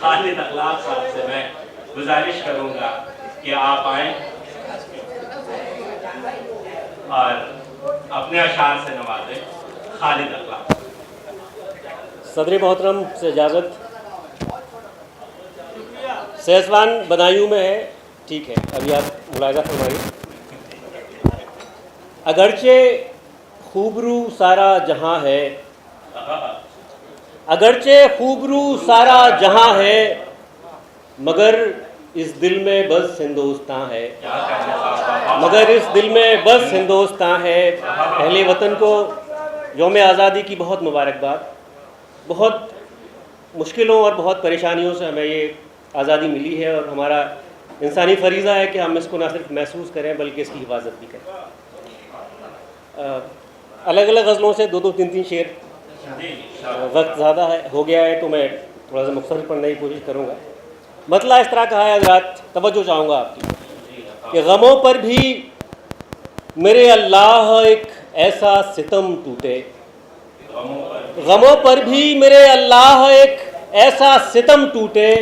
خالد اخلاق صاحب سے میں گزارش کروں گا کہ آپ آئیں اور اپنے اشعار سے نوازیں. خالد اخلاق. صدر محترم سے اجازت. سیزوان بدایوں میں ہے. ٹھیک ہے, ابھی آپ ملاحظہ فرمائیے. اگرچہ خوبرو سارا جہاں ہے, اگرچہ خوبرو سارا جہاں ہے, مگر اس دل میں بس ہندوستان ہے, مگر اس دل میں بس ہندوستان ہے. اہل وطن کو یوم آزادی کی بہت مبارکباد. بہت مشکلوں اور بہت پریشانیوں سے ہمیں یہ آزادی ملی ہے, اور ہمارا انسانی فریضہ ہے کہ ہم اس کو نہ صرف محسوس کریں بلکہ اس کی حفاظت بھی کریں. الگ الگ غزلوں سے دو تین شعر, وقت زیادہ ہو گیا ہے تو میں تھوڑا سا مختصر پڑھنے کی کوشش کروں گا. مطلع اس طرح کہا ہے حضرات, توجہ چاہوں گا آپ کی, کہ غموں پر بھی میرے اللہ ایک ایسا ستم ٹوٹے, غموں پر بھی میرے اللہ ایک ایسا ستم ٹوٹے,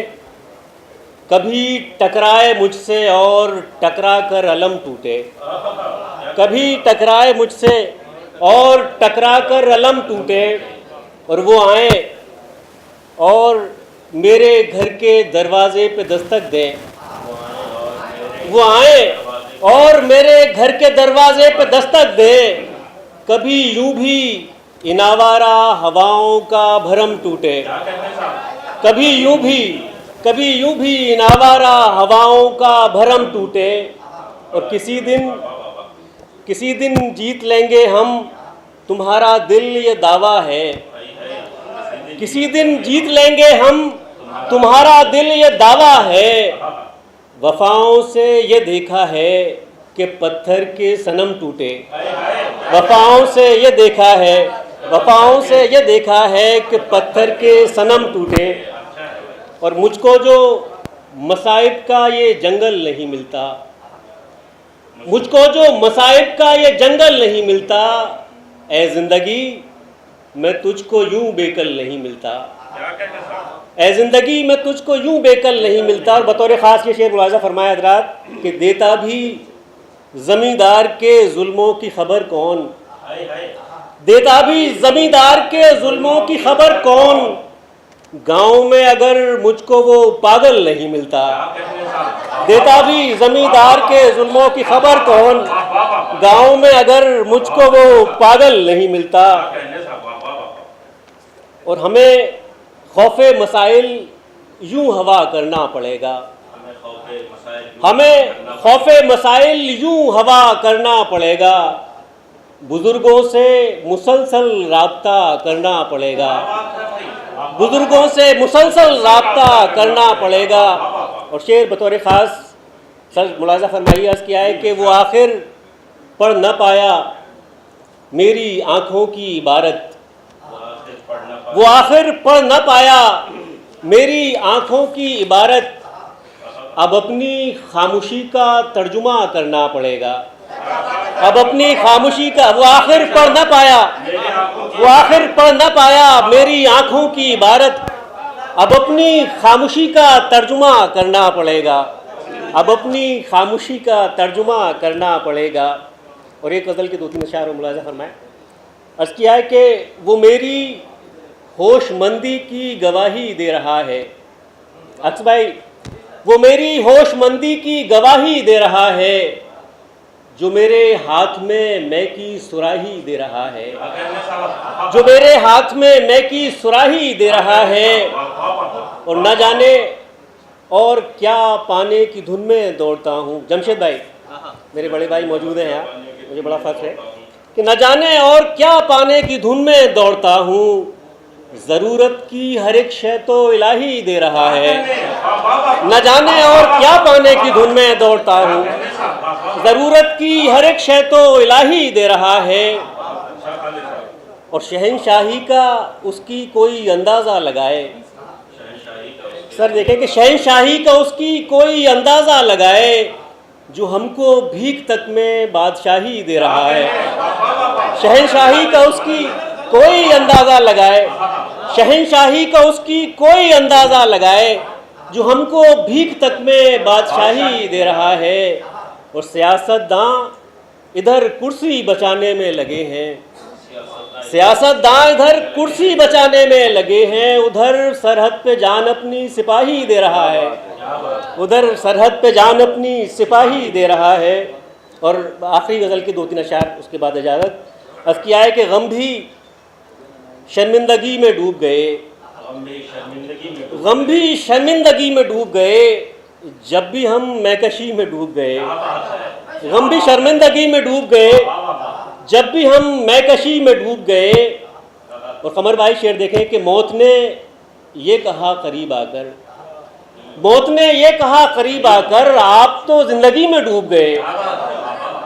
کبھی ٹکرائے مجھ سے اور ٹکرا کر علم ٹوٹے, کبھی ٹکرائے مجھ سے اور ٹکرا کر علم ٹوٹے, اور وہ آئیں اور میرے گھر کے دروازے پہ دستک دیں, وہ آئیں اور میرے گھر کے دروازے پہ دستک دیں, کبھی یوں بھی ان آوارہ ہواؤں کا بھرم ٹوٹے, کبھی یوں بھی ان آوارہ ہواؤں کا بھرم ٹوٹے, اور کسی دن جیت لیں گے ہم تمہارا دل یہ دعویٰ ہے, کسی دن جیت لیں گے ہم تمہارا دل یہ دعویٰ ہے. وفاؤں سے یہ دیکھا ہے کہ پتھر کے صنم ٹوٹے, وفاؤں سے یہ دیکھا ہے, وفاؤں سے یہ دیکھا ہے کہ پتھر کے صنم ٹوٹے, اور مجھ کو جو مصائب کا یہ جنگل نہیں ملتا, مجھ کو جو مصائب کا یہ جنگل نہیں ملتا, اے زندگی میں تجھ کو یوں بے کل نہیں ملتا, اے زندگی میں تجھ کو یوں بے کل نہیں ملتا. اور بطور خاص یہ شعر ملاحظہ فرمایا حضرات کہ دیتا بھی زمیندار کے ظلموں کی خبر کون, دیتا بھی زمیندار کے ظلموں کی خبر کون, گاؤں میں اگر مجھ کو وہ پاگل نہیں ملتا, دیتا بھی زمیندار کے ظلموں کی خبر کون, گاؤں میں اگر مجھ کو وہ پاگل نہیں ملتا. اور ہمیں خوف مسائل یوں ہوا کرنا پڑے گا, ہمیں خوف مسائل یوں ہوا کرنا پڑے گا, بزرگوں سے مسلسل رابطہ کرنا پڑے گا, بزرگوں سے مسلسل رابطہ کرنا پڑے گا. اور شعر بطور خاص سر ملاحظہ فرمائیے عرض کیا ہے کہ وہ آخر پڑھ نہ پایا میری آنکھوں کی عبارت, وہ آخر پڑھ نہ پایا میری آنکھوں کی عبارت, اب اپنی خاموشی کا ترجمہ کرنا پڑے گا, اب اپنی خاموشی کا, وہ آخر پڑھ نہ پایا, وہ آخر پڑھ نہ پایا میری آنکھوں کی عبارت, اب اپنی خاموشی کا ترجمہ کرنا پڑے گا, اب اپنی خاموشی کا ترجمہ کرنا پڑے گا. اور ایک غزل کے دو تین اشعار ملاحظہ فرمائیں. عرض کیا ہے کہ وہ میری ہوش مندی کی گواہی دے رہا ہے, اکس بھائی وہ میری ہوش مندی کی گواہی دے رہا ہے, جو میرے ہاتھ میں کی سراہی دے رہا ہے, جو میرے ہاتھ میں کی سراہی دے رہا ہے, اور نہ جانے اور کیا پانے کی دھن میں دوڑتا ہوں. جمشید بھائی میرے بڑے بھائی موجود ہیں یہاں, مجھے بڑا فخر ہے کہ نہ جانے اور کیا پانے کی دھن میں دوڑتا ہوں, ضرورت کی ہر ایک شے تو الہی دے رہا ہے, نہ جانے اور کیا پانے کی دھن میں دوڑتا ہوں, ضرورت کی ہر ایک شے تو الہی دے رہا ہے. اور شہنشاہی کا اس کی کوئی اندازہ لگائے, سر دیکھیں کہ شہنشاہی کا اس کی کوئی اندازہ لگائے, جو ہم کو بھیک تک میں بادشاہی دے رہا ہے, شہنشاہی کا اس کی کوئی اندازہ لگائے, شہنشاہی کا اس کی کوئی اندازہ لگائے جو ہم کو بھیک تک میں بادشاہی دے رہا ہے، اور سیاست داں ادھر کرسی بچانے میں لگے ہیں، سیاست داں ادھر کرسی بچانے میں لگے ہیں، ادھر سرحد پہ جان اپنی سپاہی دے رہا ہے، ادھر سرحد پہ جان اپنی سپاہی دے رہا ہے۔ اور آخری غزل کے 2-3 اشعار اس کے بعد اجازت۔ عرض کیا ہے کہ غم بھی شرمندگی میں ڈوب گئے، غم بھی شرمندگی میں ڈوب گئے، جب بھی ہم میکشی میں ڈوب گئے، غم بھی شرمندگی میں ڈوب گئے جب بھی ہم میکشی میں ڈوب گئے۔ اور قمر بھائی شعر دیکھیں کہ موت نے یہ کہا قریب آ کر، موت نے یہ کہا قریب آ کر آپ تو زندگی میں ڈوب گئے،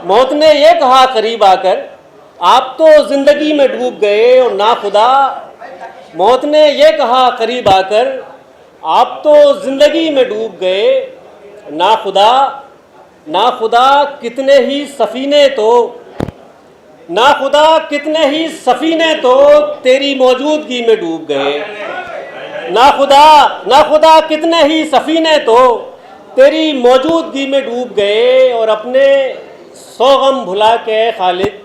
موت نے یہ کہا قریب آ کر آپ تو زندگی میں ڈوب گئے، اور ناخدا موت نے یہ کہا قریب آ کر آپ تو زندگی میں ڈوب گئے، ناخدا کتنے ہی سفینے تو، ناخدا کتنے ہی سفینے تو تیری موجودگی میں ڈوب گئے، ناخدا کتنے ہی سفینے تو تیری موجودگی میں ڈوب گئے، اور اپنے سوغم بھلا کے خالد،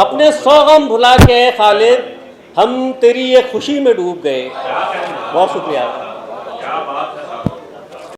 اپنے سوغم بھلا کے خالد ہم تیری یہ خوشی میں ڈوب گئے۔ بہت شکریہ۔